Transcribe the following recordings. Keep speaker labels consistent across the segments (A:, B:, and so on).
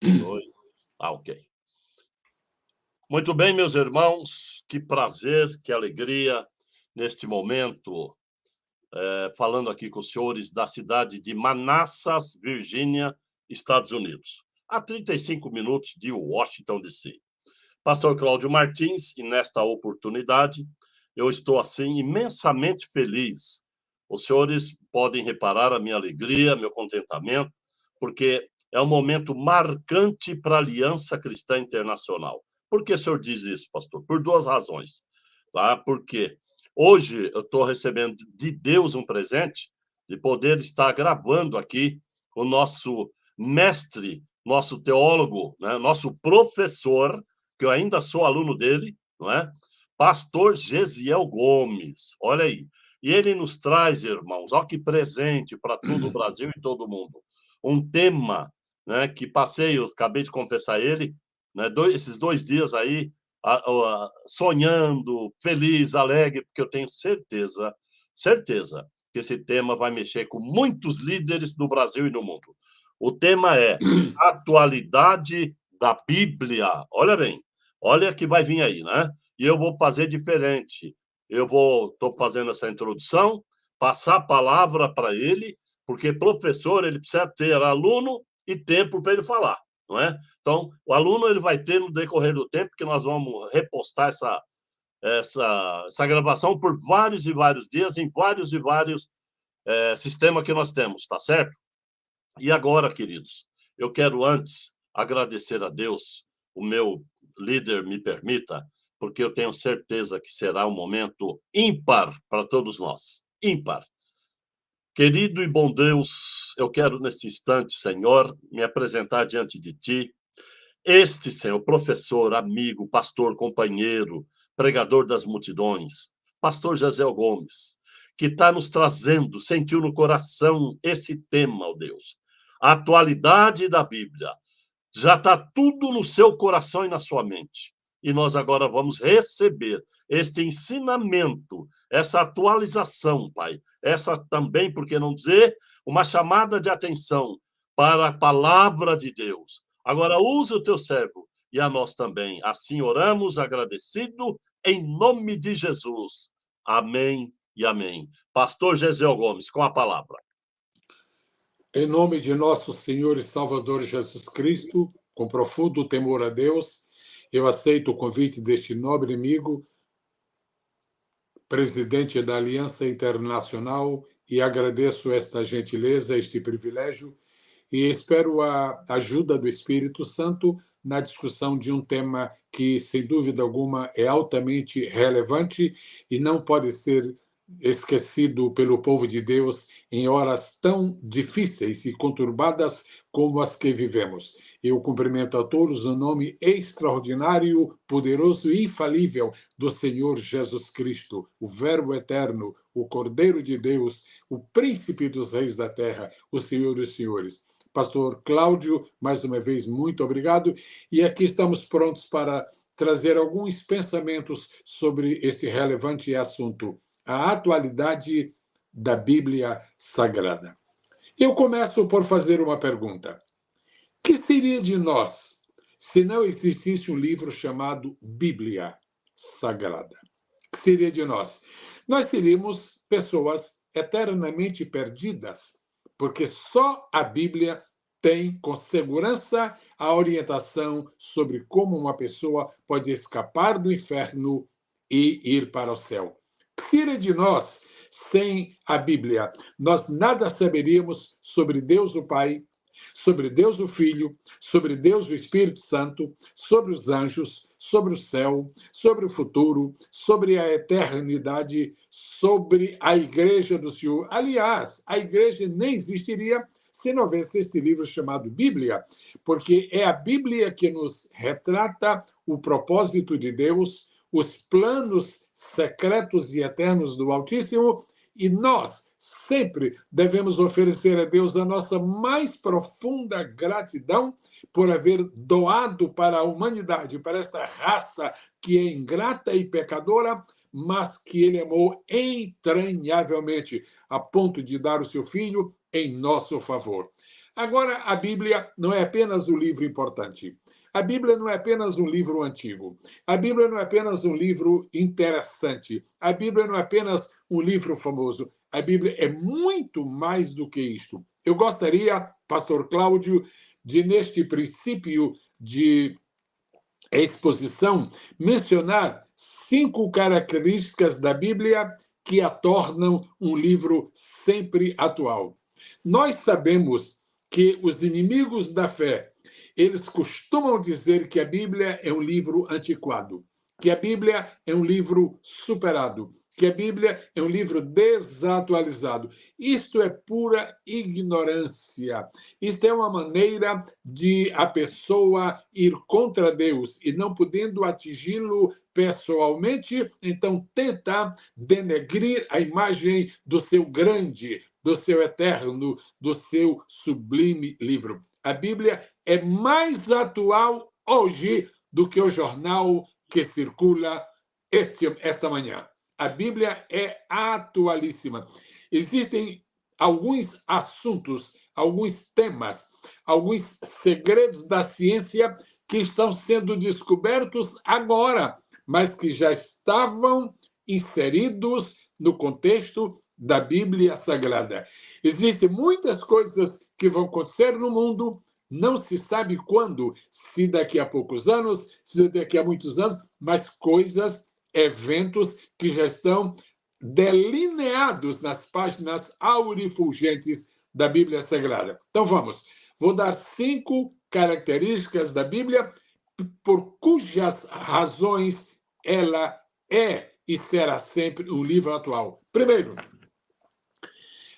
A: Dois. Ok. Muito bem, meus irmãos, que prazer, que alegria neste momento, falando aqui com os senhores da cidade de Manassas, Virgínia, Estados Unidos, a 35 minutos de Washington, D.C. Pastor Cláudio Martins, e nesta oportunidade eu estou, assim, imensamente feliz. Os senhores podem reparar a minha alegria, meu contentamento, porque é um momento marcante para a Aliança Cristã Internacional. Por que o senhor diz isso, pastor? Por duas razões. Tá? Porque hoje eu estou recebendo de Deus um presente de poder estar gravando aqui o nosso mestre, nosso teólogo, né? Nosso professor, que eu ainda sou aluno dele, não é? Pastor Gesiel Gomes, olha aí. E ele nos traz, irmãos, olha que presente para todo o Brasil e todo mundo. Um tema, né, que passei, eu acabei de confessar a ele, né, esses 2 dias aí, sonhando, feliz, alegre, porque eu tenho certeza, certeza, que esse tema vai mexer com muitos líderes no Brasil e no mundo. O tema é atualidade da Bíblia. Olha bem, olha que vai vir aí, né? E eu vou fazer diferente. Estou fazendo essa introdução, passar a palavra para ele, porque professor, ele precisa ter aluno e tempo para ele falar, não é? Então, o aluno ele vai ter no decorrer do tempo, que nós vamos repostar essa gravação por vários e vários dias, em vários e vários sistemas que nós temos, tá certo? E agora, queridos, eu quero antes agradecer a Deus, o meu líder me permita, porque eu tenho certeza que será um momento ímpar para todos nós. Ímpar. Querido e bom Deus, eu quero nesse instante, Senhor, me apresentar diante de Ti. Este, Senhor, professor, amigo, pastor, companheiro, pregador das multidões, pastor Jesel Gomes, que está nos trazendo, sentiu no coração esse tema, ó Deus, a atualidade da Bíblia. Já está tudo no seu coração e na sua mente. E nós agora vamos receber este ensinamento, essa atualização, Pai. Essa também, por que não dizer, uma chamada de atenção para a palavra de Deus. Agora, use o teu servo e a nós também. Assim oramos, agradecido, em nome de Jesus. Amém e amém. Pastor Gesiel Gomes, com a palavra.
B: Em nome de nosso Senhor e Salvador Jesus Cristo, com profundo temor a Deus, eu aceito o convite deste nobre amigo, presidente da Aliança Internacional, e agradeço esta gentileza, este privilégio, e espero a ajuda do Espírito Santo na discussão de um tema que, sem dúvida alguma, é altamente relevante e não pode ser esquecido pelo povo de Deus em horas tão difíceis e conturbadas como as que vivemos. Eu cumprimento a todos o nome extraordinário, poderoso e infalível do Senhor Jesus Cristo, o Verbo eterno, o Cordeiro de Deus, o Príncipe dos Reis da Terra, o Senhor dos Senhores. Pastor Cláudio, mais uma vez, muito obrigado. E aqui estamos prontos para trazer alguns pensamentos sobre este relevante assunto, a atualidade da Bíblia Sagrada. Eu começo por fazer uma pergunta. Que seria de nós se não existisse um livro chamado Bíblia Sagrada? Que seria de nós? Nós seríamos pessoas eternamente perdidas, porque só a Bíblia tem com segurança a orientação sobre como uma pessoa pode escapar do inferno e ir para o céu. Que seria de nós sem a Bíblia? Nós nada saberíamos sobre Deus o Pai, sobre Deus o Filho, sobre Deus o Espírito Santo, sobre os anjos, sobre o céu, sobre o futuro, sobre a eternidade, sobre a Igreja do Senhor. Aliás, a Igreja nem existiria se não houvesse este livro chamado Bíblia, porque é a Bíblia que nos retrata o propósito de Deus, os planos secretos e eternos do Altíssimo, e nós sempre devemos oferecer a Deus a nossa mais profunda gratidão por haver doado para a humanidade, para esta raça que é ingrata e pecadora, mas que ele amou entranhavelmente, a ponto de dar o seu filho em nosso favor. Agora, a Bíblia não é apenas um livro importante. A Bíblia não é apenas um livro antigo. A Bíblia não é apenas um livro interessante. A Bíblia não é apenas um livro famoso. A Bíblia é muito mais do que isto. Eu gostaria, pastor Cláudio, de, neste princípio de exposição, mencionar 5 características da Bíblia que a tornam um livro sempre atual. Nós sabemos que os inimigos da fé, eles costumam dizer que a Bíblia é um livro antiquado, que a Bíblia é um livro superado, que a Bíblia é um livro desatualizado. Isto é pura ignorância. Isto é uma maneira de a pessoa ir contra Deus e, não podendo atingi-lo pessoalmente, então tenta denegrir a imagem do seu grande, do seu eterno, do seu sublime livro. A Bíblia é mais atual hoje do que o jornal que circula esta manhã. A Bíblia é atualíssima. Existem alguns assuntos, alguns temas, alguns segredos da ciência que estão sendo descobertos agora, mas que já estavam inseridos no contexto da Bíblia Sagrada. Existem muitas coisas que vão acontecer no mundo, não se sabe quando, se daqui a poucos anos, se daqui a muitos anos, mas coisas, eventos que já estão delineados nas páginas aurifulgentes da Bíblia Sagrada. Então vamos, vou dar 5 características da Bíblia por cujas razões ela é e será sempre um livro atual. Primeiro,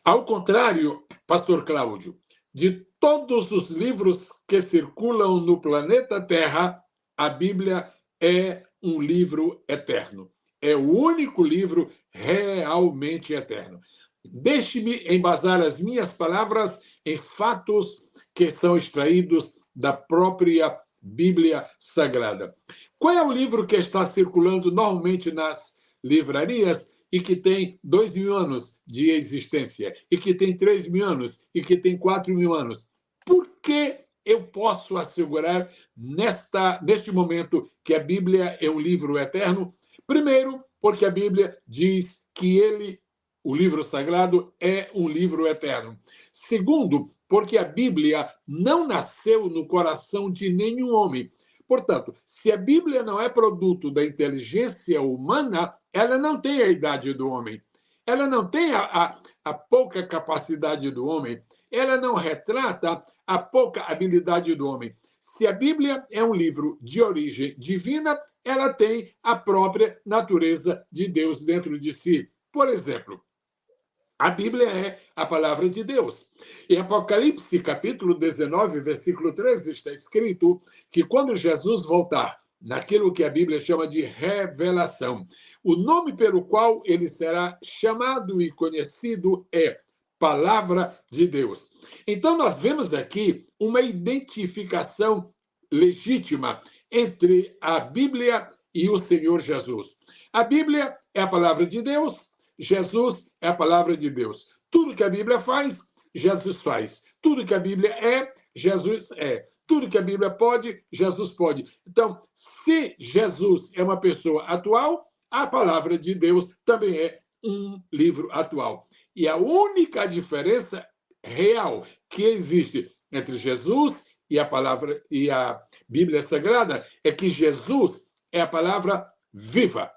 B: ao contrário, pastor Cláudio, de todos os livros que circulam no planeta Terra, a Bíblia é um livro eterno. É o único livro realmente eterno. Deixe-me embasar as minhas palavras em fatos que são extraídos da própria Bíblia Sagrada. Qual é o livro que está circulando normalmente nas livrarias e que tem 2.000 anos de existência, e que tem 3.000 anos, e que tem 4.000 anos? Por que eu posso assegurar neste momento que a Bíblia é um livro eterno? Primeiro, porque a Bíblia diz que o livro sagrado, é um livro eterno. Segundo, porque a Bíblia não nasceu no coração de nenhum homem. Portanto, se a Bíblia não é produto da inteligência humana, ela não tem a idade do homem. Ela não tem a pouca capacidade do homem. Ela não retrata a pouca habilidade do homem. Se a Bíblia é um livro de origem divina, ela tem a própria natureza de Deus dentro de si. Por exemplo, a Bíblia é a palavra de Deus. Em Apocalipse, capítulo 19, versículo 13, está escrito que quando Jesus voltar, naquilo que a Bíblia chama de revelação, o nome pelo qual ele será chamado e conhecido é Palavra de Deus. Então, nós vemos aqui uma identificação legítima entre a Bíblia e o Senhor Jesus. A Bíblia é a palavra de Deus, Jesus é a palavra de Deus. Tudo que a Bíblia faz, Jesus faz. Tudo que a Bíblia é, Jesus é. Tudo que a Bíblia pode, Jesus pode. Então, se Jesus é uma pessoa atual, a palavra de Deus também é um livro atual. E a única diferença real que existe entre Jesus e a palavra e a Bíblia Sagrada é que Jesus é a palavra viva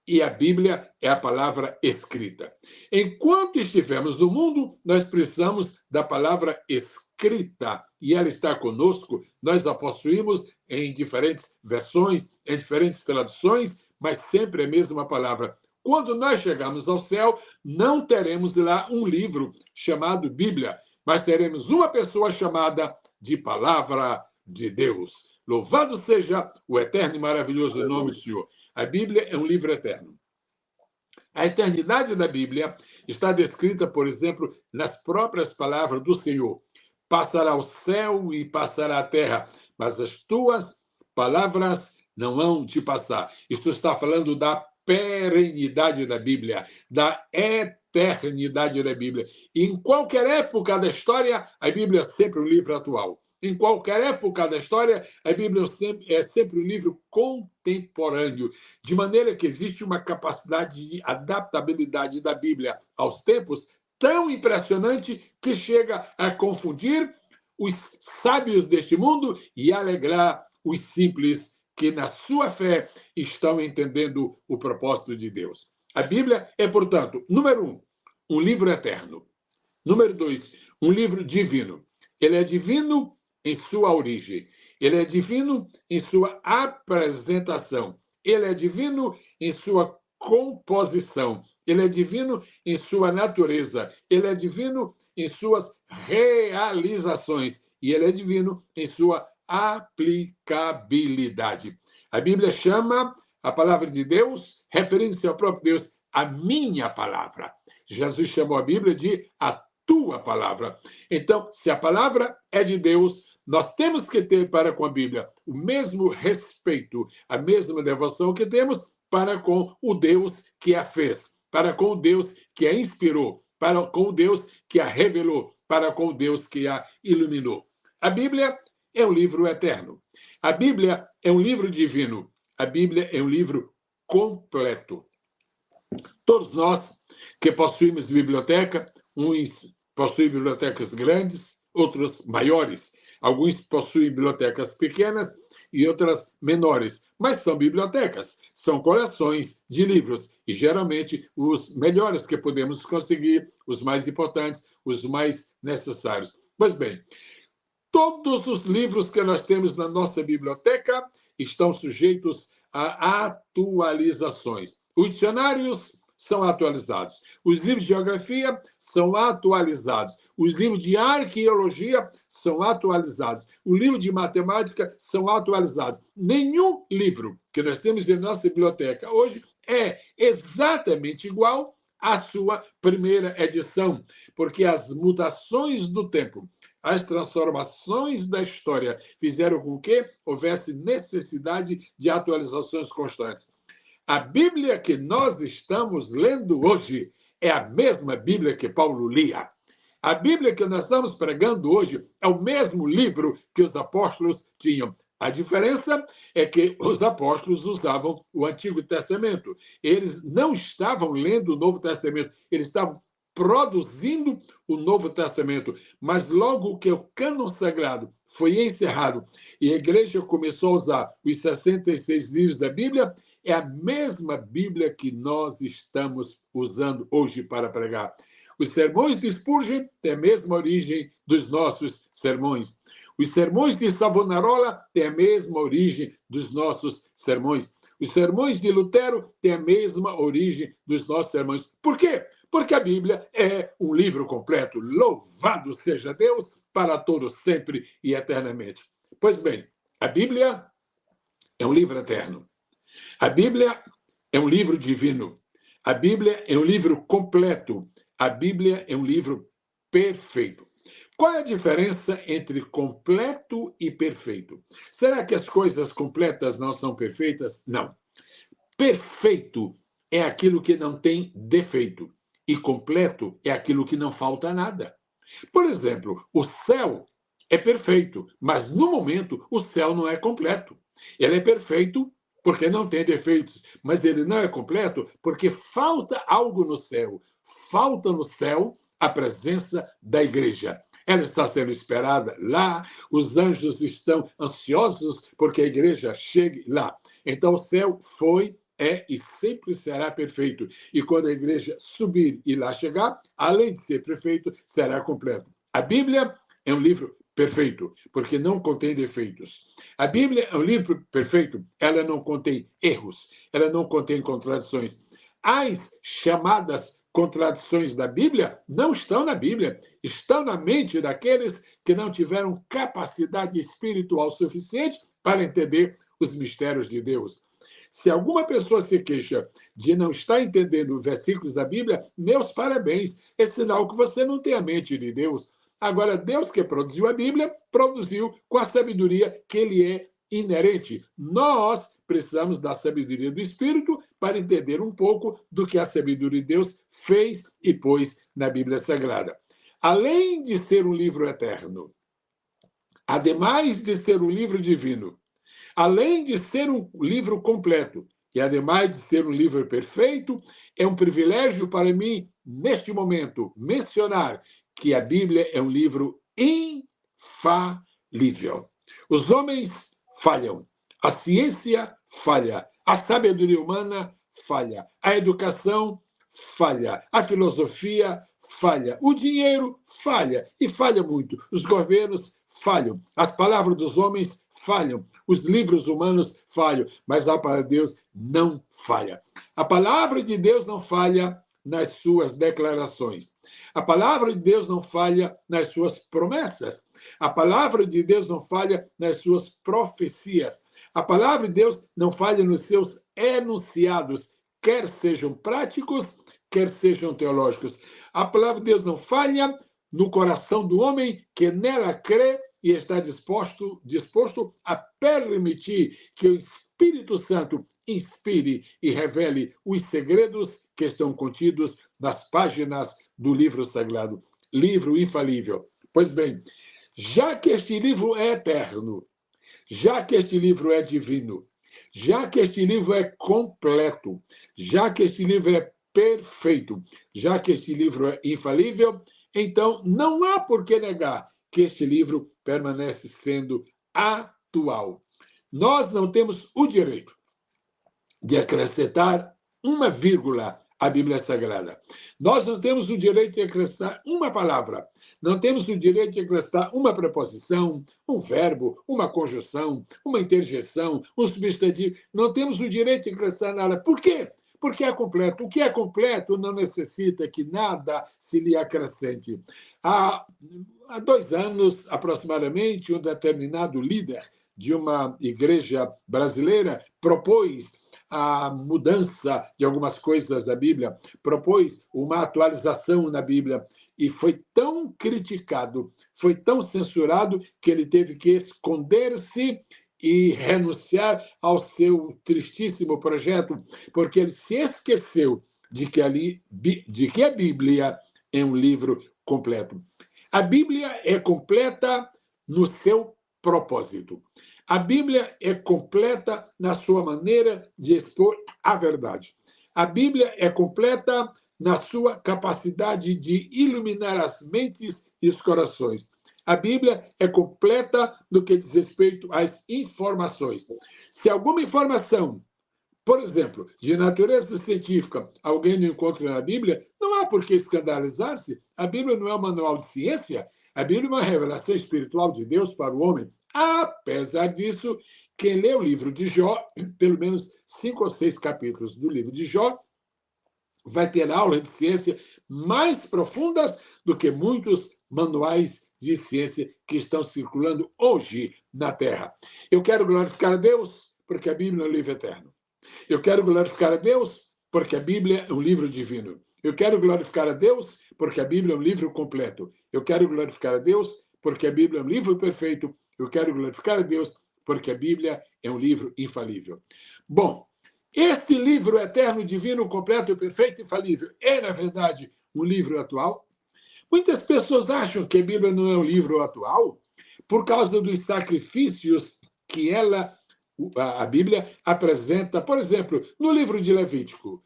B: e a Bíblia é a palavra escrita. Enquanto estivermos no mundo, nós precisamos da palavra escrita e ela está conosco. Nós a possuímos em diferentes versões, em diferentes traduções, mas sempre a mesma palavra. Quando nós chegarmos ao céu, não teremos lá um livro chamado Bíblia, mas teremos uma pessoa chamada de Palavra de Deus. Louvado seja o eterno e maravilhoso nome do Senhor. A Bíblia é um livro eterno. A eternidade da Bíblia está descrita, por exemplo, nas próprias palavras do Senhor. Passará o céu e passará a terra, mas as tuas palavras não hão de passar. Isto está falando da perenidade da Bíblia, da eternidade eternidade da Bíblia. E em qualquer época da história, a Bíblia é sempre um livro atual. Em qualquer época da história, a Bíblia é sempre um livro contemporâneo, de maneira que existe uma capacidade de adaptabilidade da Bíblia aos tempos tão impressionante que chega a confundir os sábios deste mundo e alegrar os simples que, na sua fé, estão entendendo o propósito de Deus. A Bíblia é, portanto, número 1, um livro eterno. Número 2, um livro divino. Ele é divino em sua origem. Ele é divino em sua apresentação. Ele é divino em sua composição. Ele é divino em sua natureza. Ele é divino em suas realizações. E ele é divino em sua aplicabilidade. A Bíblia chama a palavra de Deus, referindo-se ao próprio Deus, a minha palavra. Jesus chamou a Bíblia de a tua palavra. Então, se a palavra é de Deus, nós temos que ter para com a Bíblia o mesmo respeito, a mesma devoção que temos para com o Deus que a fez, para com o Deus que a inspirou, para com o Deus que a revelou, para com o Deus que a iluminou. A Bíblia é um livro eterno. A Bíblia é um livro divino. A Bíblia é um livro completo. Todos nós que possuímos biblioteca, uns possuem bibliotecas grandes, outros maiores. Alguns possuem bibliotecas pequenas e outras menores, mas são bibliotecas, são coleções de livros, e geralmente os melhores que podemos conseguir, os mais importantes, os mais necessários. Pois bem, todos os livros que nós temos na nossa biblioteca estão sujeitos a atualizações. Os dicionários são atualizados. Os livros de geografia são atualizados. Os livros de arqueologia são atualizados. O livro de matemática são atualizados. Nenhum livro que nós temos em nossa biblioteca hoje é exatamente igual à sua primeira edição, porque as mutações do tempo, as transformações da história fizeram com que houvesse necessidade de atualizações constantes. A Bíblia que nós estamos lendo hoje é a mesma Bíblia que Paulo lia. A Bíblia que nós estamos pregando hoje é o mesmo livro que os apóstolos tinham. A diferença é que os apóstolos usavam o Antigo Testamento. Eles não estavam lendo o Novo Testamento, eles estavam produzindo o Novo Testamento. Mas logo que o cânon sagrado foi encerrado e a igreja começou a usar os 66 livros da Bíblia, é a mesma Bíblia que nós estamos usando hoje para pregar. Os sermões de Spurgeon têm a mesma origem dos nossos sermões. Os sermões de Savonarola têm a mesma origem dos nossos sermões. Os sermões de Lutero têm a mesma origem dos nossos sermões. Por quê? Porque a Bíblia é um livro completo. Louvado seja Deus para todos, sempre e eternamente. Pois bem, a Bíblia é um livro eterno. A Bíblia é um livro divino. A Bíblia é um livro completo. A Bíblia é um livro perfeito. Qual é a diferença entre completo e perfeito? Será que as coisas completas não são perfeitas? Não. Perfeito é aquilo que não tem defeito. E completo é aquilo que não falta nada. Por exemplo, o céu é perfeito, mas no momento o céu não é completo. Ele é perfeito porque não tem defeitos, mas ele não é completo porque falta algo no céu. Falta no céu a presença da igreja. Ela está sendo esperada lá, os anjos estão ansiosos porque a igreja chegue lá. Então o céu foi, é e sempre será perfeito. E quando a igreja subir e lá chegar, além de ser perfeito, será completo. A Bíblia é um livro perfeito, porque não contém defeitos. A Bíblia é um livro perfeito, ela não contém erros, ela não contém contradições. As chamadas contradições da Bíblia não estão na Bíblia, estão na mente daqueles que não tiveram capacidade espiritual suficiente para entender os mistérios de Deus. Se alguma pessoa se queixa de não estar entendendo versículos da Bíblia, meus parabéns, é sinal que você não tem a mente de Deus. Agora, Deus que produziu a Bíblia, produziu com a sabedoria que ele é inerente. Nós precisamos da sabedoria do Espírito para entender um pouco do que a sabedoria de Deus fez e pôs na Bíblia Sagrada. Além de ser um livro eterno, ademais de ser um livro divino, além de ser um livro completo, e ademais de ser um livro perfeito, é um privilégio para mim, neste momento, mencionar que a Bíblia é um livro infalível. Os homens falham, a ciência falha, a sabedoria humana falha, a educação falha, a filosofia falha, o dinheiro falha, e falha muito, os governos falham, as palavras dos homens falham, os livros humanos falham, mas a palavra de Deus não falha. A palavra de Deus não falha nas suas declarações. A palavra de Deus não falha nas suas promessas. A palavra de Deus não falha nas suas profecias. A palavra de Deus não falha nos seus enunciados, quer sejam práticos, quer sejam teológicos. A palavra de Deus não falha no coração do homem que nela crê e está disposto a permitir que o Espírito Santo inspire e revele os segredos que estão contidos nas páginas do livro sagrado, livro infalível. Pois bem, já que este livro é eterno, já que este livro é divino, já que este livro é completo, já que este livro é perfeito, já que este livro é infalível, então não há por que negar que este livro permanece sendo atual. Nós não temos o direito de acrescentar uma vírgula à Bíblia Sagrada. Nós não temos o direito de acrescentar uma palavra. Não temos o direito de acrescentar uma preposição, um verbo, uma conjunção, uma interjeição, um substantivo. Não temos o direito de acrescentar nada. Por quê? Porque é completo. O que é completo não necessita que nada se lhe acrescente. Há 2 anos, aproximadamente, um determinado líder de uma igreja brasileira propôs a mudança de algumas coisas da Bíblia, propôs uma atualização na Bíblia, e foi tão criticado, foi tão censurado, que ele teve que esconder-se e renunciar ao seu tristíssimo projeto, porque ele se esqueceu de que a Bíblia é um livro completo. A Bíblia é completa no seu propósito. A Bíblia é completa na sua maneira de expor a verdade. A Bíblia é completa na sua capacidade de iluminar as mentes e os corações. A Bíblia é completa no que diz respeito às informações. Se alguma informação, por exemplo, de natureza científica, alguém não encontra na Bíblia, não há por que escandalizar-se. A Bíblia não é um manual de ciência. A Bíblia é uma revelação espiritual de Deus para o homem. Apesar disso, quem lê o livro de Jó, pelo menos 5 ou 6 capítulos do livro de Jó, vai ter aulas de ciência mais profundas do que muitos manuais de ciência que estão circulando hoje na Terra. Eu quero glorificar a Deus porque a Bíblia é um livro eterno. Eu quero glorificar a Deus porque a Bíblia é um livro divino. Eu quero glorificar a Deus porque a Bíblia é um livro completo. Eu quero glorificar a Deus porque a Bíblia é um livro perfeito. Eu quero glorificar a Deus porque a Bíblia é um livro infalível. Bom, este livro eterno, divino, completo, perfeito e infalível é, na verdade, um livro atual? Muitas pessoas acham que a Bíblia não é um livro atual por causa dos sacrifícios que a Bíblia apresenta. Por exemplo, no livro de Levítico,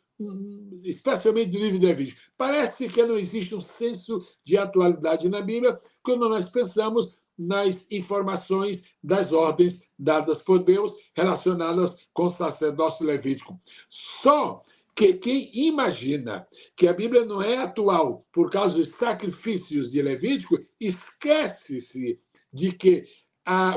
B: especialmente no livro de Levítico, parece que não existe um senso de atualidade na Bíblia quando nós pensamos nas informações das ordens dadas por Deus relacionadas com o sacerdócio levítico. Só que quem imagina que a Bíblia não é atual por causa dos sacrifícios de Levítico, esquece-se de que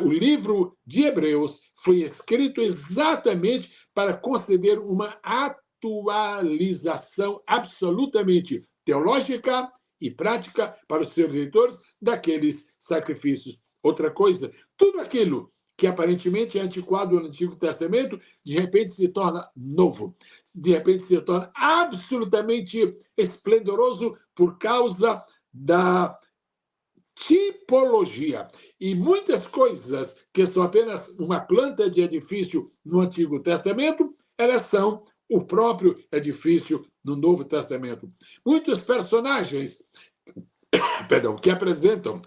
B: o livro de Hebreus foi escrito exatamente para conceder uma atualização absolutamente teológica e prática para os seus leitores daqueles sacrifícios. Outra coisa, tudo aquilo que aparentemente é antiquado no Antigo Testamento, de repente se torna novo, de repente se torna absolutamente esplendoroso por causa da tipologia. E muitas coisas que são apenas uma planta de edifício no Antigo Testamento, elas são o próprio edifício no Novo Testamento. Muitos personagens, perdão, que apresentam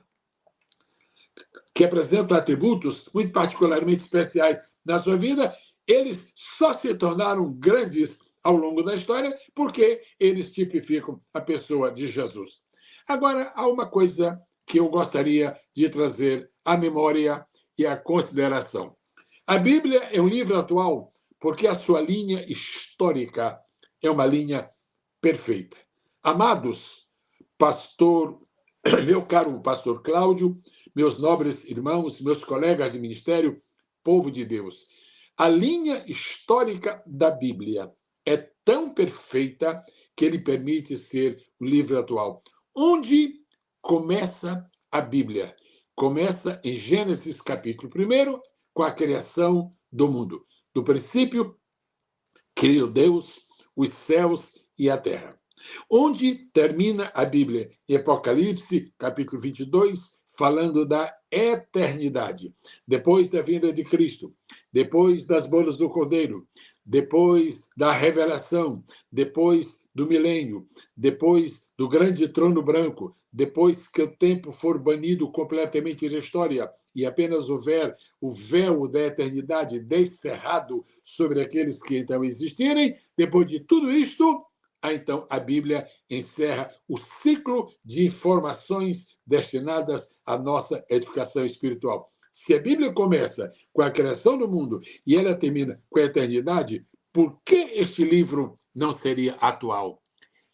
B: atributos muito particularmente especiais na sua vida, eles só se tornaram grandes ao longo da história porque eles tipificam a pessoa de Jesus. Agora, há uma coisa que eu gostaria de trazer à memória e à consideração. A Bíblia é um livro atual porque a sua linha histórica é uma linha perfeita. Amados, meu caro pastor Cláudio, meus nobres irmãos, meus colegas de ministério, povo de Deus, a linha histórica da Bíblia é tão perfeita que ele permite ser um livro atual. Onde começa a Bíblia? Começa em Gênesis capítulo 1, com a criação do mundo. No princípio, criou Deus os céus e a terra. Onde termina a Bíblia? Em Apocalipse, capítulo 22, falando da eternidade. Depois da vinda de Cristo, depois das bodas do Cordeiro, depois da revelação, depois do milênio, depois do grande trono branco, depois que o tempo for banido completamente da história e apenas houver o véu da eternidade descerrado sobre aqueles que então existirem, depois de tudo isto, então a Bíblia encerra o ciclo de informações destinadas à nossa edificação espiritual. Se a Bíblia começa com a criação do mundo e ela termina com a eternidade, por que este livro não seria atual?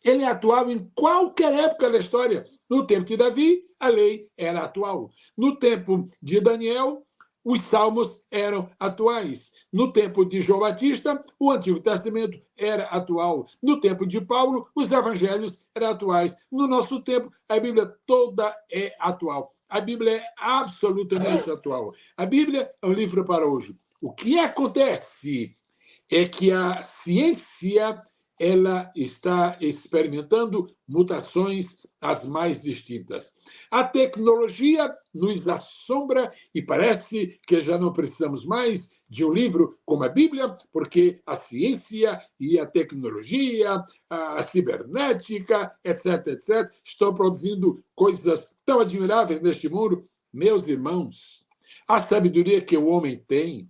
B: Ele é atual em qualquer época da história. No tempo de Davi, a lei era atual. No tempo de Daniel, os salmos eram atuais. No tempo de João Batista, o Antigo Testamento era atual. No tempo de Paulo, os evangelhos eram atuais. No nosso tempo, a Bíblia toda é atual. A Bíblia é absolutamente atual. A Bíblia é um livro para hoje. O que acontece é que a ciência ela está experimentando mutações as mais distintas. A tecnologia nos assombra e parece que já não precisamos mais de um livro como a Bíblia, porque a ciência e a tecnologia, a cibernética, etc., estão produzindo coisas tão admiráveis neste mundo. Meus irmãos, a sabedoria que o homem tem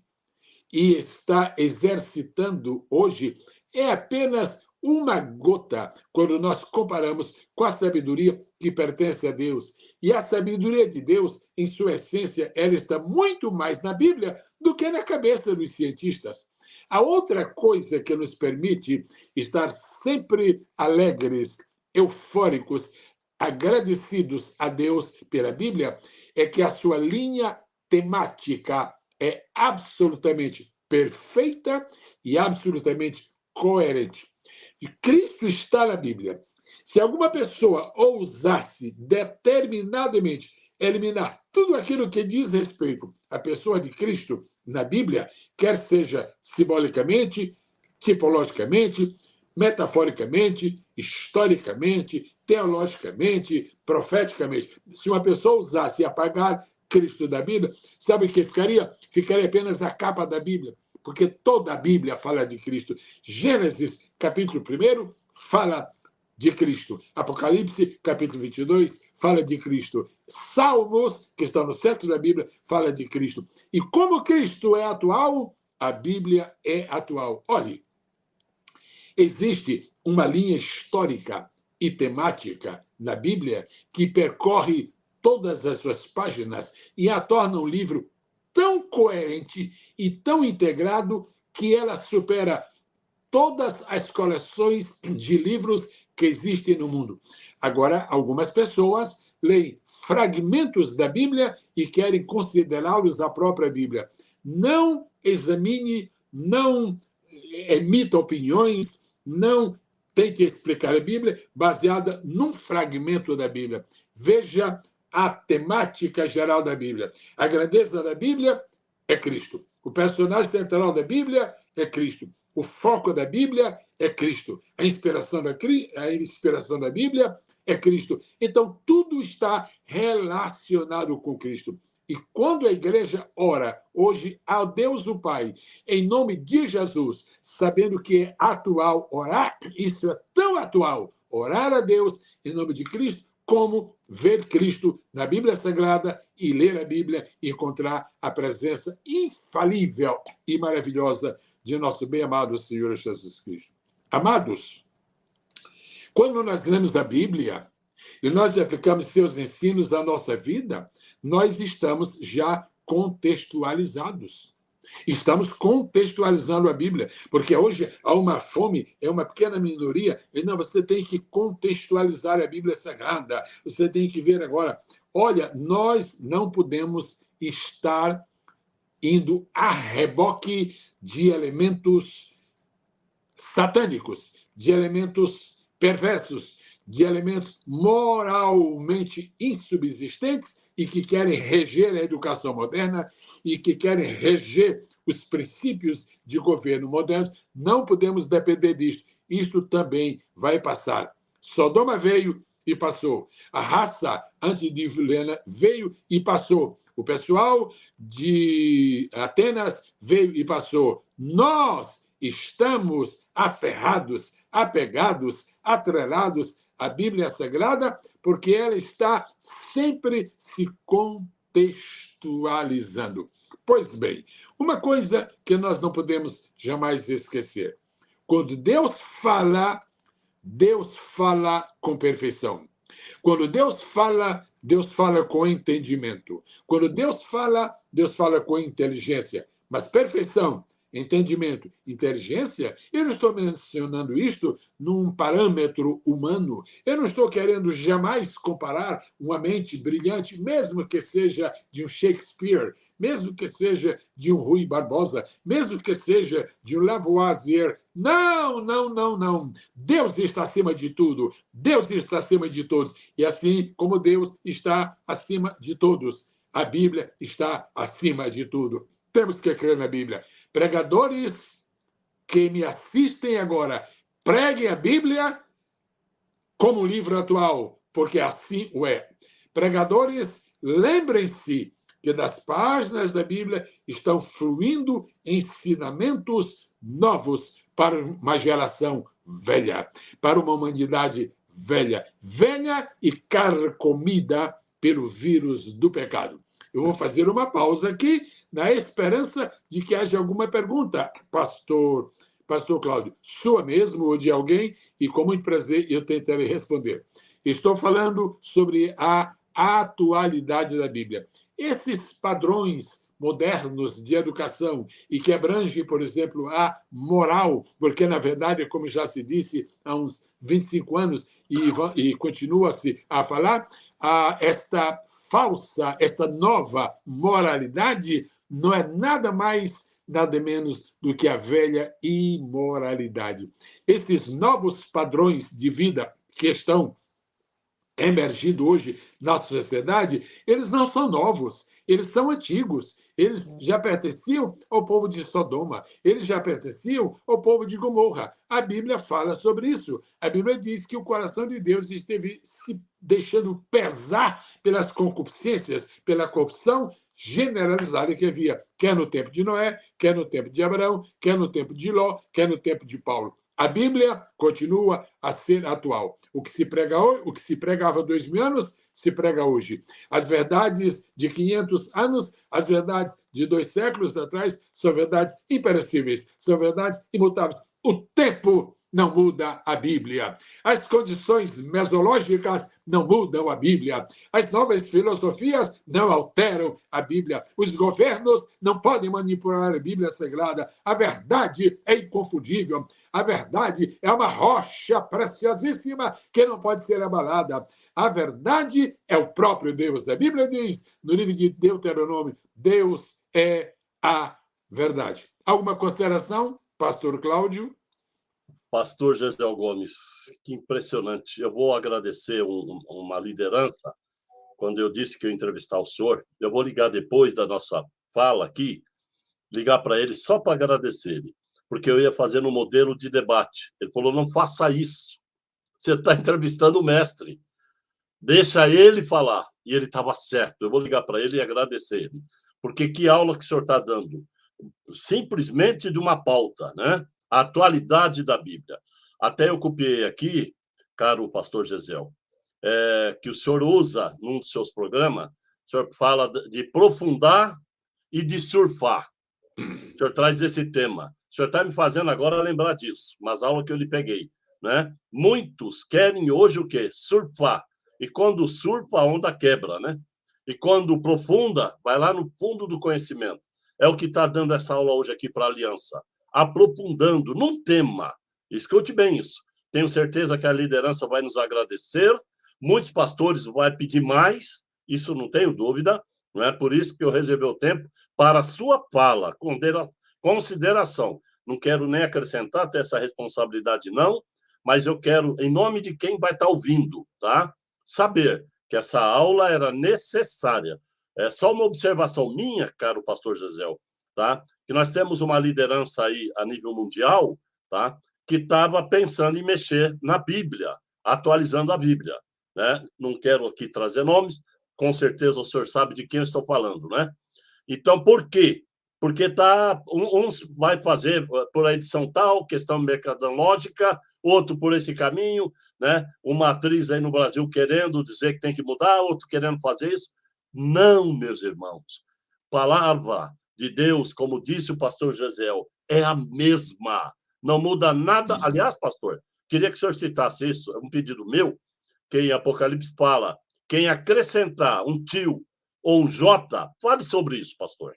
B: e está exercitando hoje é apenas uma gota quando nós comparamos com a sabedoria que pertence a Deus. E a sabedoria de Deus, em sua essência, ela está muito mais na Bíblia do que na cabeça dos cientistas. A outra coisa que nos permite estar sempre alegres, eufóricos, agradecidos a Deus pela Bíblia, é que a sua linha temática é absolutamente perfeita e absolutamente coerente. E Cristo está na Bíblia. Se alguma pessoa ousasse determinadamente eliminar tudo aquilo que diz respeito à pessoa de Cristo na Bíblia, quer seja simbolicamente, tipologicamente, metaforicamente, historicamente, teologicamente, profeticamente, se uma pessoa ousasse apagar Cristo da Bíblia, sabe o que ficaria? Ficaria apenas na capa da Bíblia, porque toda a Bíblia fala de Cristo. Gênesis, capítulo 1, fala de Cristo. Apocalipse, capítulo 22, fala de Cristo. Salmos, que estão no centro da Bíblia, fala de Cristo. E como Cristo é atual, a Bíblia é atual. Olhe, existe uma linha histórica e temática na Bíblia que percorre todas as suas páginas e a torna um livro tão coerente e tão integrado que ela supera todas as coleções de livros que existem no mundo. Agora, algumas pessoas leem fragmentos da Bíblia e querem considerá-los a própria Bíblia. Não examine, não emita opiniões, não tente explicar a Bíblia baseada num fragmento da Bíblia. Veja a temática geral da Bíblia. A grandeza da Bíblia é Cristo. O personagem central da Bíblia é Cristo. O foco da Bíblia é Cristo. A inspiração da Bíblia é Cristo. Então, tudo está relacionado com Cristo. E quando a igreja ora hoje ao Deus o Pai, em nome de Jesus, sabendo que é atual orar, isso é tão atual, orar a Deus em nome de Cristo, como ver Cristo na Bíblia Sagrada e ler a Bíblia e encontrar a presença infalível e maravilhosa de nosso bem-amado Senhor Jesus Cristo. Amados, quando nós lemos a Bíblia e nós aplicamos seus ensinos à nossa vida, nós estamos já contextualizados. Estamos contextualizando a Bíblia, porque hoje há uma fome, é uma pequena minoria, e não, você tem que contextualizar a Bíblia Sagrada, você tem que ver agora. Olha, nós não podemos estar indo a reboque de elementos satânicos, de elementos perversos, de elementos moralmente insubsistentes e que querem reger a educação moderna e que querem reger os princípios de governo modernos. Não podemos depender disto. Isto também vai passar. Sodoma veio e passou. A raça antediluviana veio e passou. O pessoal de Atenas veio e passou. Nós estamos aferrados, apegados, atrelados à Bíblia Sagrada, porque ela está sempre se contextualizando. Pois bem, uma coisa que nós não podemos jamais esquecer: quando Deus fala com perfeição. Quando Deus fala com entendimento. Quando Deus fala com inteligência. Mas perfeição, entendimento, inteligência, eu não estou mencionando isto num parâmetro humano. Eu não estou querendo jamais comparar uma mente brilhante, mesmo que seja de um Shakespeare, mesmo que seja de um Rui Barbosa, mesmo que seja de um Lavoisier. Não, não, não, não. Deus está acima de tudo. Deus está acima de todos. E assim como Deus está acima de todos, a Bíblia está acima de tudo. Temos que crer na Bíblia. Pregadores que me assistem agora, preguem a Bíblia como um livro atual, porque assim o é. Pregadores, lembrem-se que das páginas da Bíblia estão fluindo ensinamentos novos para uma geração velha, para uma humanidade velha, velha e carcomida pelo vírus do pecado. Eu vou fazer uma pausa aqui, na esperança de que haja alguma pergunta, pastor Cláudio, sua mesmo ou de alguém, e com muito prazer eu tentarei responder. Estou falando sobre a atualidade da Bíblia. Esses padrões modernos de educação e que abrangem, por exemplo, a moral, porque, na verdade, como já se disse há uns 25 anos e continua-se a falar, esta nova moralidade não é nada mais, nada menos do que a velha imoralidade. Esses novos padrões de vida que estão emergindo hoje na sociedade, eles não são novos, eles são antigos. Eles já pertenciam ao povo de Sodoma, eles já pertenciam ao povo de Gomorra. A Bíblia fala sobre isso. A Bíblia diz que o coração de Deus esteve se deixando pesar pelas concupiscências, pela corrupção generalizada que havia, quer no tempo de Noé, quer no tempo de Abraão, quer no tempo de Ló, quer no tempo de Paulo. A Bíblia continua a ser atual. O que se pregava há 2000 anos, se prega hoje. As verdades de 500 anos, as verdades de 2 séculos atrás, são verdades imperecíveis, são verdades imutáveis. O tempo não muda a Bíblia. As condições mesológicas não mudam a Bíblia. As novas filosofias não alteram a Bíblia. Os governos não podem manipular a Bíblia Sagrada. A verdade é inconfundível. A verdade é uma rocha preciosíssima que não pode ser abalada. A verdade é o próprio Deus. A Bíblia diz, no livro de Deuteronômio, Deus é a verdade. Alguma consideração, pastor Cláudio?
A: Pastor Gesiel Gomes, que impressionante. Eu vou agradecer uma liderança. Quando eu disse que eu ia entrevistar o senhor, eu vou ligar depois da nossa fala aqui, ligar para ele só para agradecer ele, porque eu ia fazer um modelo de debate. Ele falou, não faça isso. Você está entrevistando o mestre. Deixa ele falar. E ele estava certo. Eu vou ligar para ele e agradecer ele. Porque que aula que o senhor está dando? Simplesmente de uma pauta, né? A atualidade da Bíblia. Até eu copiei aqui, caro pastor Gesiel, que o senhor usa num dos seus programas, o senhor fala de profundar e de surfar. O senhor traz esse tema. O senhor está me fazendo agora lembrar disso, umas aulas que eu lhe peguei, né? Muitos querem hoje o quê? Surfar. E quando surfa, a onda quebra, né? E quando profunda, vai lá no fundo do conhecimento. É o que está dando essa aula hoje aqui para a Aliança. Aprofundando num tema. Escute bem isso. Tenho certeza que a liderança vai nos agradecer. Muitos pastores vão pedir mais, isso não tenho dúvida. Não é por isso que eu reservei o tempo para a sua fala, consideração. Não quero nem acrescentar até essa responsabilidade, não, mas eu quero, em nome de quem vai estar ouvindo, tá? Saber que essa aula era necessária. É só uma observação minha, caro pastor Gisel, tá? Que nós temos uma liderança aí a nível mundial, tá? Que estava pensando em mexer na Bíblia, atualizando a Bíblia, né? Não quero aqui trazer nomes, com certeza o senhor sabe de quem eu estou falando, né? Então, por quê? Porque uns vai fazer por a edição tal, questão mercadológica, outro por esse caminho, né? Uma atriz aí no Brasil querendo dizer que tem que mudar, outro querendo fazer isso. Não, meus irmãos. Palavra de Deus, como disse o pastor Gesiel, é a mesma. Não muda nada. Aliás, pastor, queria que o senhor citasse isso, é um pedido meu, que em Apocalipse fala, quem acrescentar um tio ou um J, fale sobre isso, pastor.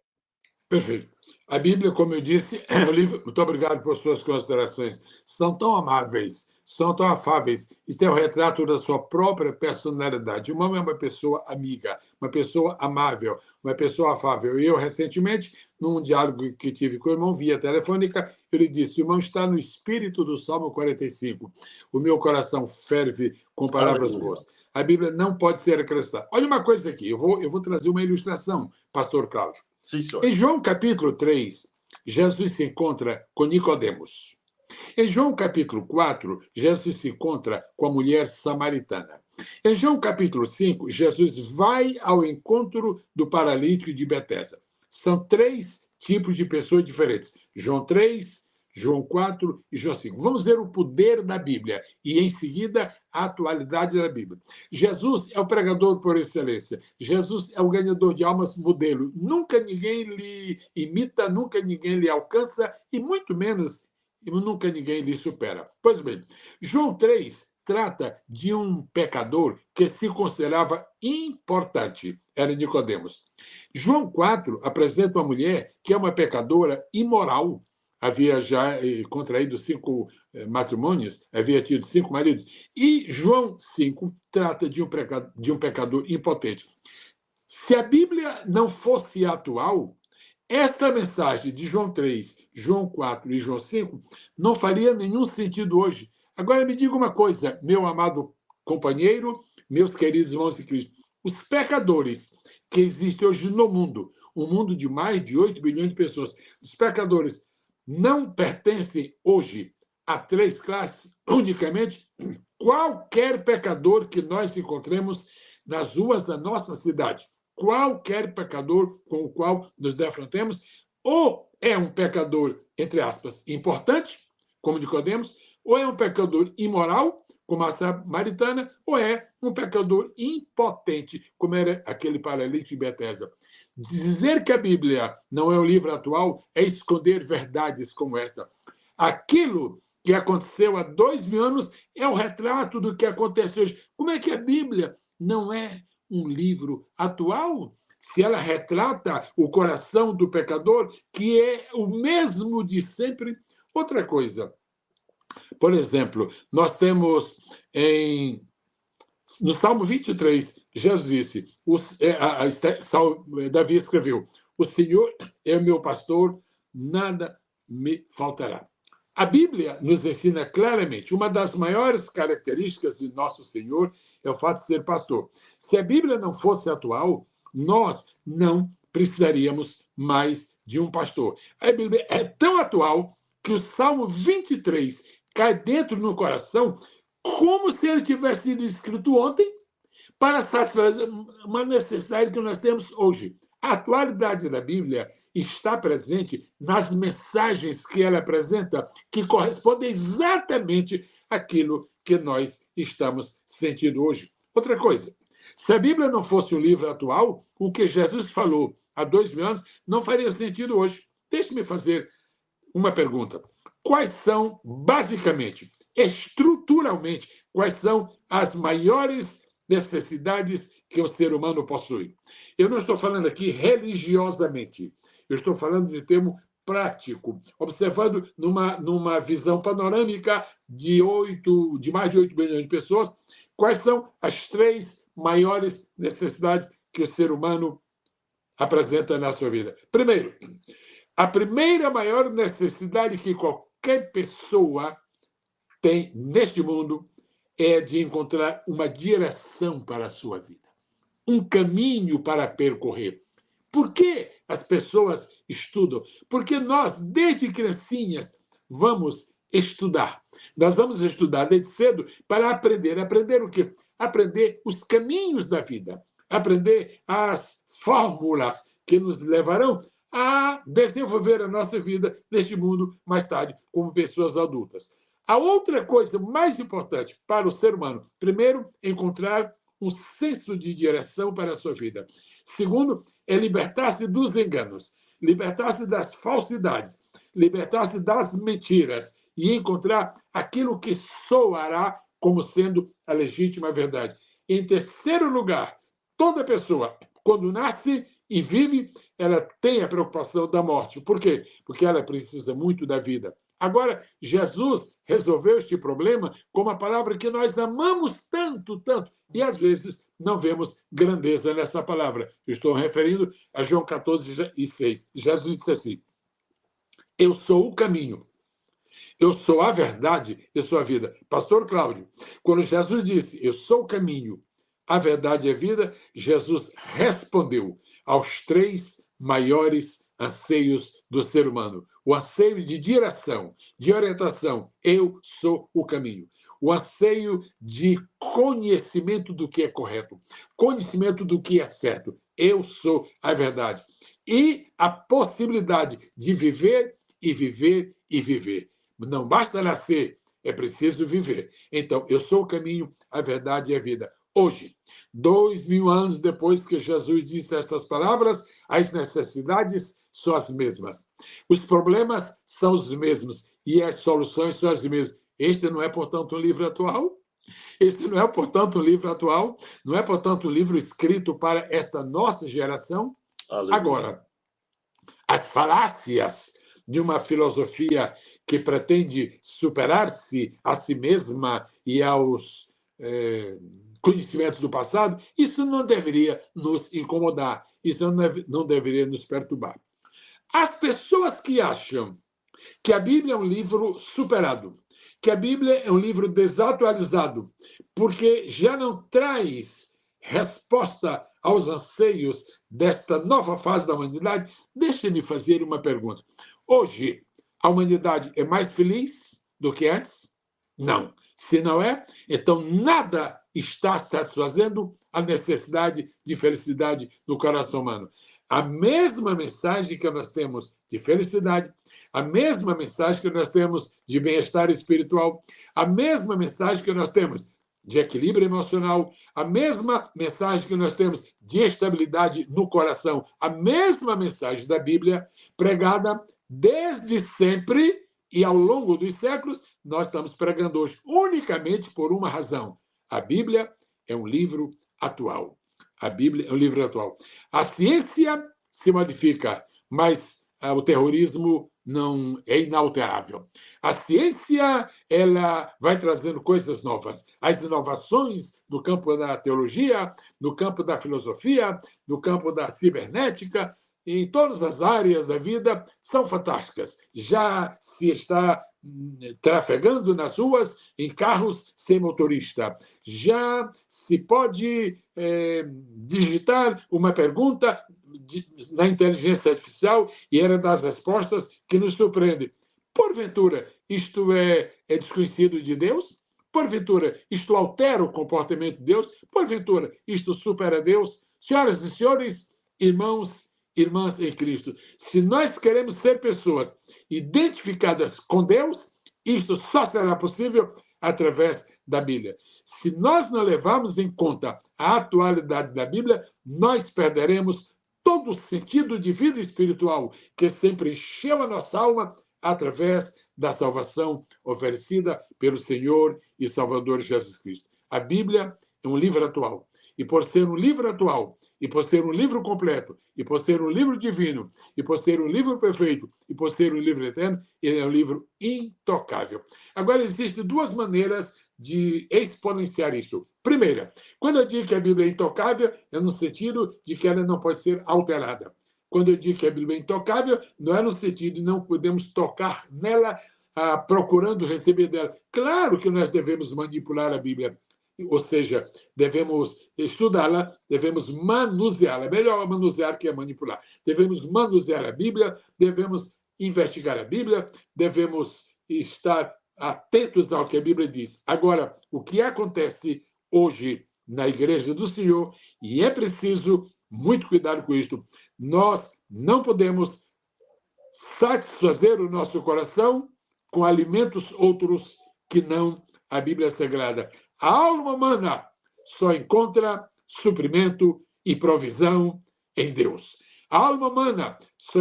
B: Perfeito. A Bíblia, como eu disse, o livro, muito obrigado por suas considerações, são tão amáveis, são tão afáveis. Isso é o retrato da sua própria personalidade. O irmão é uma pessoa amiga, uma pessoa amável, uma pessoa afável. E eu, recentemente, num diálogo que tive com o irmão via telefônica, eu lhe disse, o irmão está no espírito do Salmo 45. O meu coração ferve com palavras boas. A Bíblia não pode ser acrescentada. Olha uma coisa aqui, eu vou trazer uma ilustração, pastor Cláudio.
A: Sim, senhor.
B: Em João capítulo 3, Jesus se encontra com Nicodemos. Em João capítulo 4, Jesus se encontra com a mulher samaritana. Em João capítulo 5, Jesus vai ao encontro do paralítico de Betesda. São 3 tipos de pessoas diferentes. João 3, João 4 e João 5. Vamos ver o poder da Bíblia e, em seguida, a atualidade da Bíblia. Jesus é o pregador por excelência. Jesus é o ganhador de almas modelo. Nunca ninguém lhe imita, nunca ninguém lhe alcança e, muito menos, nunca ninguém lhe supera. Pois bem, João 3 trata de um pecador que se considerava importante. Era Nicodemos. João 4 apresenta uma mulher que é uma pecadora imoral. Havia já contraído 5 matrimônios, havia tido 5 maridos. E João 5 trata de um pecador impotente. Se a Bíblia não fosse atual, esta mensagem de João 3, João 4 e João 5 não faria nenhum sentido hoje. Agora me diga uma coisa, meu amado companheiro, meus queridos irmãos em Cristo. Os pecadores que existem hoje no mundo, um mundo de mais de 8 bilhões de pessoas, os pecadores não pertencem hoje a 3 classes unicamente. Qualquer pecador que nós encontremos nas ruas da nossa cidade, qualquer pecador com o qual nos defrontemos, ou é um pecador, entre aspas, importante, como Nicodemos, ou é um pecador imoral, como a samaritana, ou é um pecador impotente, como era aquele paralítico de Betesda. Dizer que a Bíblia não é um livro atual é esconder verdades como essa. Aquilo que aconteceu há 2000 anos é o retrato do que acontece hoje. Como é que a Bíblia não é um livro atual? Se ela retrata o coração do pecador, que é o mesmo de sempre. Outra coisa, por exemplo, nós temos no Salmo 23, Jesus disse, Davi escreveu, o Senhor é o meu pastor, nada me faltará. A Bíblia nos ensina claramente, uma das maiores características de nosso Senhor é o fato de ser pastor. Se a Bíblia não fosse atual, nós não precisaríamos mais de um pastor. A Bíblia é tão atual que o Salmo 23 cai dentro no coração como se ele tivesse sido escrito ontem, para satisfazer uma necessidade que nós temos hoje. A atualidade da Bíblia está presente nas mensagens que ela apresenta, que correspondem exatamente àquilo que nós estamos sentindo hoje. Outra coisa, se a Bíblia não fosse um livro atual, o que Jesus falou há 2000 anos não faria sentido hoje. Deixe-me fazer uma pergunta. Quais são, basicamente, estruturalmente, quais são as maiores necessidades que o ser humano possui? Eu não estou falando aqui religiosamente, eu estou falando de termo prático, observando numa visão panorâmica de mais de 8 bilhões de pessoas, quais são as 3 maiores necessidades que o ser humano apresenta na sua vida. Primeiro, a primeira maior necessidade que qualquer pessoa tem neste mundo é de encontrar uma direção para a sua vida, um caminho para percorrer. Por que as pessoas estudam? Porque nós, desde criancinhas, vamos estudar. Nós vamos estudar desde cedo para aprender. Aprender o quê? Aprender os caminhos da vida. Aprender as fórmulas que nos levarão a desenvolver a nossa vida neste mundo mais tarde, como pessoas adultas. A outra coisa mais importante para o ser humano, primeiro, encontrar um senso de direção para a sua vida. Segundo, é libertar-se dos enganos, libertar-se das falsidades, libertar-se das mentiras e encontrar aquilo que soará como sendo a legítima verdade. Em terceiro lugar, toda pessoa, quando nasce e vive, ela tem a preocupação da morte. Por quê? Porque ela precisa muito da vida. Agora, Jesus resolveu este problema com uma palavra que nós amamos tanto, tanto, e às vezes não vemos grandeza nessa palavra. Estou referindo a João 14:6. Jesus disse assim: eu sou o caminho, eu sou a verdade e sou a vida. Pastor Cláudio, quando Jesus disse, eu sou o caminho, a verdade e a vida, Jesus respondeu aos 3 maiores anseios do ser humano. O anseio de direção, de orientação, eu sou o caminho. O anseio de conhecimento do que é correto, conhecimento do que é certo, eu sou a verdade. E a possibilidade de viver e viver e viver. Não basta nascer, é preciso viver. Então, eu sou o caminho, a verdade e a vida. Hoje, 2000 anos depois que Jesus disse essas palavras, as necessidades são as mesmas. Os problemas são os mesmos e as soluções são as mesmas. Este não é, portanto, um livro atual? Este não é, portanto, um livro atual? Não é, portanto, um livro escrito para esta nossa geração? Aleluia. Agora, as falácias de uma filosofia que pretende superar-se a si mesma e aos conhecimentos do passado, isso não deveria nos incomodar, isso não deveria nos perturbar. As pessoas que acham que a Bíblia é um livro superado, que a Bíblia é um livro desatualizado, porque já não traz resposta aos anseios desta nova fase da humanidade, deixe-me fazer uma pergunta. Hoje, a humanidade é mais feliz do que antes? Não. Se não é, então nada está satisfazendo a necessidade de felicidade no coração humano. A mesma mensagem que nós temos de felicidade, a mesma mensagem que nós temos de bem-estar espiritual, a mesma mensagem que nós temos de equilíbrio emocional, a mesma mensagem que nós temos de estabilidade no coração, a mesma mensagem da Bíblia pregada desde sempre e ao longo dos séculos, nós estamos pregando hoje unicamente por uma razão. A Bíblia é um livro atual. A Bíblia é um livro atual. A ciência se modifica, mas o terrorismo não é inalterável. A ciência, ela vai trazendo coisas novas. As inovações no campo da teologia, no campo da filosofia, no campo da cibernética, em todas as áreas da vida, são fantásticas. Já se está trafegando nas ruas em carros sem motorista. Já se pode digitar uma pergunta na inteligência artificial e era das respostas que nos surpreende. Porventura, isto é desconhecido de Deus? Porventura, isto altera o comportamento de Deus? Porventura, isto supera Deus? Senhoras e senhores, irmãos, irmãs em Cristo, se nós queremos ser pessoas identificadas com Deus, isto só será possível através da Bíblia. Se nós não levarmos em conta a atualidade da Bíblia, nós perderemos todo o sentido de vida espiritual que sempre encheu a nossa alma através da salvação oferecida pelo Senhor e Salvador Jesus Cristo. A Bíblia é um livro atual. E por ser um livro atual, e por ser um livro completo, e por ser um livro divino, e por ser um livro perfeito, e por ser um livro eterno, ele é um livro intocável. Agora, existem duas maneiras de exponenciar isto. Primeira, quando eu digo que a Bíblia é intocável, é no sentido de que ela não pode ser alterada. Quando eu digo que a Bíblia é intocável, não é no sentido de não podemos tocar nela, procurando receber dela. Claro que nós devemos manipular a Bíblia, ou seja, devemos estudá-la, devemos manuseá-la. É melhor manusear que manipular. Devemos manusear a Bíblia, devemos investigar a Bíblia, devemos estar atentos ao que a Bíblia diz. Agora, o que acontece hoje na Igreja do Senhor, e é preciso muito cuidado com isto, nós não podemos satisfazer o nosso coração com alimentos outros que não a Bíblia Sagrada. A alma humana só encontra suprimento e provisão em Deus. A alma humana só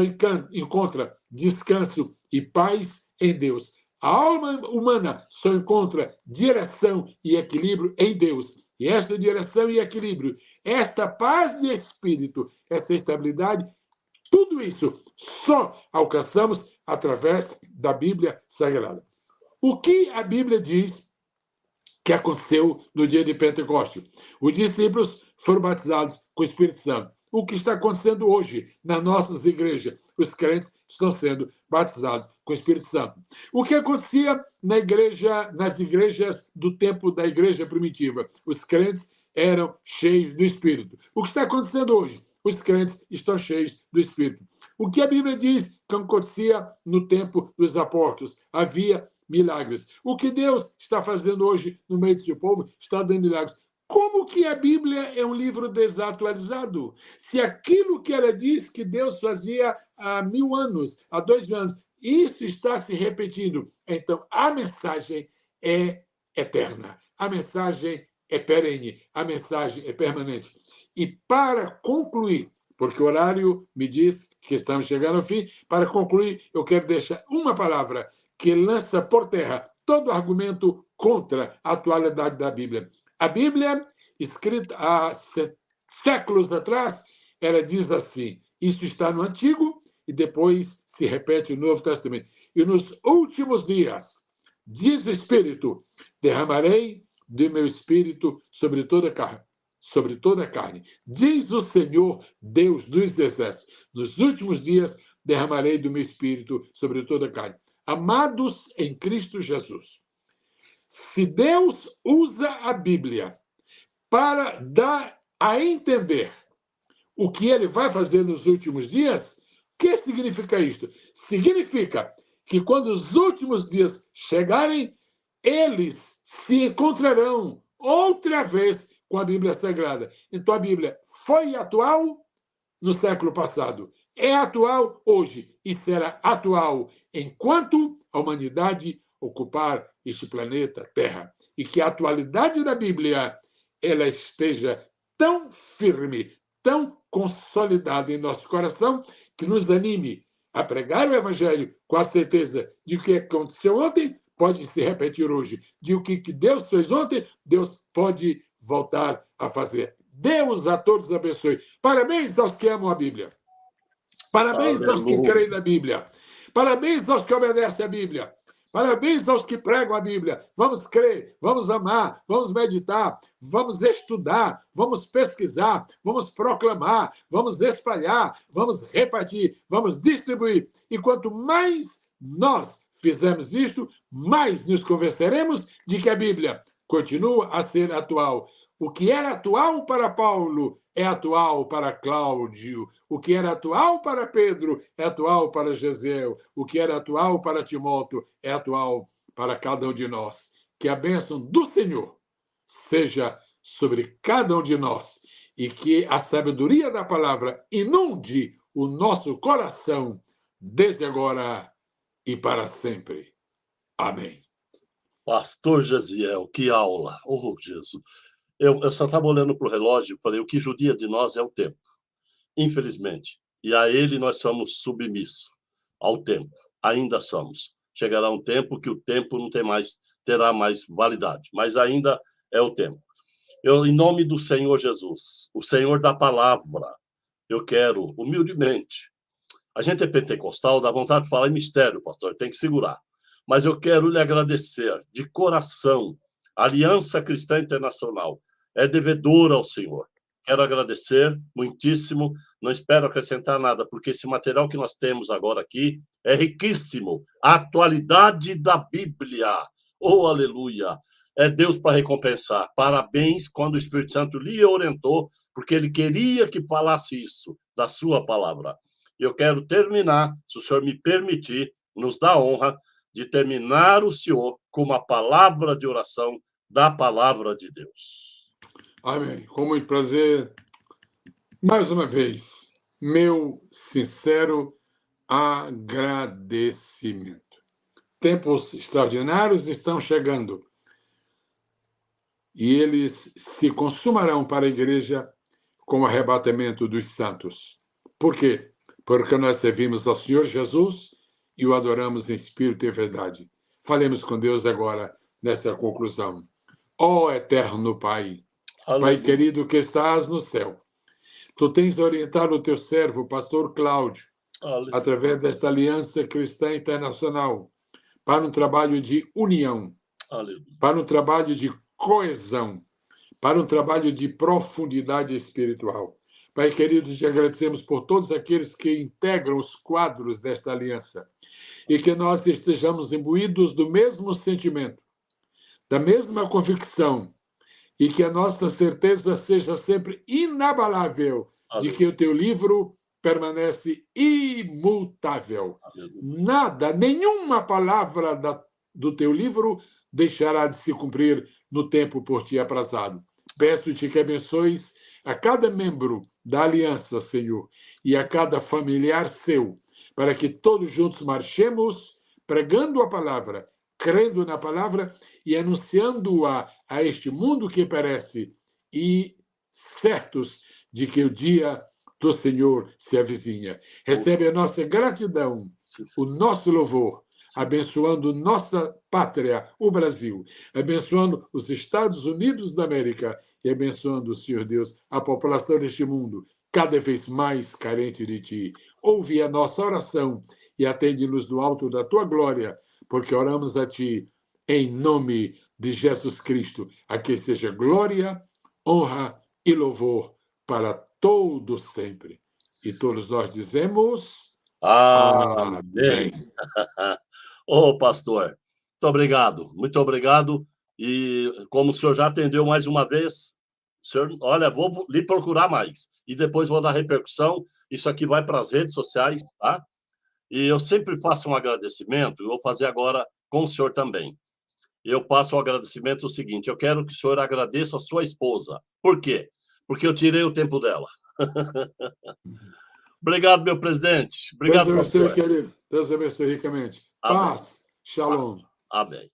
B: encontra descanso e paz em Deus. A alma humana só encontra direção e equilíbrio em Deus. E esta direção e equilíbrio, esta paz de espírito, essa estabilidade, tudo isso só alcançamos através da Bíblia Sagrada. O que a Bíblia diz que aconteceu no dia de Pentecostes? Os discípulos foram batizados com o Espírito Santo. O que está acontecendo hoje nas nossas igrejas? Os crentes estão sendo batizados com o Espírito Santo. O que acontecia nas igrejas do tempo da igreja primitiva? Os crentes eram cheios do Espírito. O que está acontecendo hoje? Os crentes estão cheios do Espírito. O que a Bíblia diz que acontecia no tempo dos apóstolos? Havia milagres. O que Deus está fazendo hoje no meio do seu povo? Está dando milagres. Como que a Bíblia é um livro desatualizado? Se aquilo que ela diz que Deus fazia há 1000 anos, há 2000 anos, isso está se repetindo. Então, a mensagem é eterna. A mensagem é perene. A mensagem é permanente. E para concluir, porque o horário me diz que estamos chegando ao fim, para concluir, eu quero deixar uma palavra que lança por terra todo argumento contra a atualidade da Bíblia. A Bíblia, escrita há séculos atrás, ela diz assim, isso está no Antigo e depois se repete no Novo Testamento. E nos últimos dias, diz o Espírito, derramarei do meu Espírito sobre toda a carne. Diz o Senhor, Deus dos exércitos, nos últimos dias derramarei do meu Espírito sobre toda a carne. Amados em Cristo Jesus, se Deus usa a Bíblia para dar a entender o que ele vai fazer nos últimos dias, o que significa isto? Significa que quando os últimos dias chegarem, eles se encontrarão outra vez com a Bíblia Sagrada. Então a Bíblia foi atual no século passado, é atual hoje e será atual enquanto a humanidade ocupar este planeta Terra. E que a atualidade da Bíblia ela esteja tão firme, tão consolidada em nosso coração, que nos anime a pregar o Evangelho com a certeza de que o que aconteceu ontem pode se repetir hoje. De o que Deus fez ontem, Deus pode voltar a fazer. Deus a todos abençoe. Parabéns aos que amam a Bíblia. Parabéns aos que creem na Bíblia. Parabéns aos que obedecem à Bíblia. Parabéns aos que pregam a Bíblia. Vamos crer, vamos amar, vamos meditar, vamos estudar, vamos pesquisar, vamos proclamar, vamos espalhar, vamos repartir, vamos distribuir. E quanto mais nós fizermos isto, mais nos convenceremos de que a Bíblia continua a ser atual. O que era atual para Paulo é atual para Cláudio. O que era atual para Pedro é atual para Gesiel. O que era atual para Timóteo é atual para cada um de nós. que a bênção do Senhor seja sobre cada um de nós e que a sabedoria da palavra inunde o nosso coração desde agora e para sempre. Amém.
A: Pastor Jaziel, que aula! Oh, Jesus! Eu só estava olhando para o relógio e falei, o que judia de nós é o tempo, infelizmente. E a ele nós somos submissos, ao tempo. Ainda somos. Chegará um tempo que o tempo não terá mais validade, mas ainda é o tempo. Eu, em nome do Senhor Jesus, o Senhor da palavra, eu quero, humildemente, a gente é pentecostal, dá vontade de falar em mistério, pastor, tem que segurar. Mas eu quero lhe agradecer de coração. A Aliança Cristã Internacional é devedora ao Senhor. Quero agradecer muitíssimo. Não espero acrescentar nada, porque esse material que nós temos agora aqui é riquíssimo. A atualidade da Bíblia. Oh, aleluia! É Deus para recompensar. Parabéns quando o Espírito Santo lhe orientou, porque ele queria que falasse isso, da sua palavra. Eu quero terminar, se o senhor me permitir, nos dá a honra de terminar o senhor com uma palavra de oração da palavra de Deus.
B: Amém. Com muito prazer. Mais uma vez, meu sincero agradecimento. Tempos extraordinários estão chegando e eles se consumarão para a igreja com o arrebatamento dos santos. Por quê? Porque nós servimos ao Senhor Jesus e o adoramos em espírito e verdade. Falemos com Deus agora nesta conclusão. Ó eterno Pai, Pai querido que estás no céu, tu tens orientado o teu servo, pastor Cláudio, através desta Aliança Cristã Internacional, para um trabalho de união, para um trabalho de coesão, para um trabalho de profundidade espiritual. Pai querido, te agradecemos por todos aqueles que integram os quadros desta aliança e que nós estejamos imbuídos do mesmo sentimento, da mesma convicção e que a nossa certeza seja sempre inabalável de que o teu livro permanece imutável. Nada, nenhuma palavra do teu livro deixará de se cumprir no tempo por ti aprazado. Peço-te que abençoes a cada membro da aliança, Senhor, e a cada familiar seu, para que todos juntos marchemos pregando a palavra, crendo na palavra e anunciando-a a este mundo que perece e certos de que o dia do Senhor se avizinha. Recebe a nossa gratidão, o nosso louvor, abençoando nossa pátria, o Brasil, abençoando os Estados Unidos da América e abençoando, Senhor Deus, a população deste mundo, cada vez mais carente de Ti. Ouve a nossa oração e atende-nos do alto da Tua glória, porque oramos a Ti em nome de Jesus Cristo, a quem seja glória, honra e louvor para todos sempre. E todos nós dizemos...
A: Amém. Ô, pastor, muito obrigado. E como o senhor já atendeu mais uma vez, senhor, olha, vou lhe procurar mais. E depois vou dar repercussão. Isso aqui vai para as redes sociais, tá? E eu sempre faço um agradecimento, e vou fazer agora com o senhor também. Eu passo o agradecimento o seguinte, eu quero que o senhor agradeça a sua esposa. Por quê? Porque eu tirei o tempo dela. Obrigado, meu presidente. Obrigado,
B: Deus abençoe,
A: pastor.
B: querido. Deus abençoe ricamente. Paz. Shalom.
A: Amém.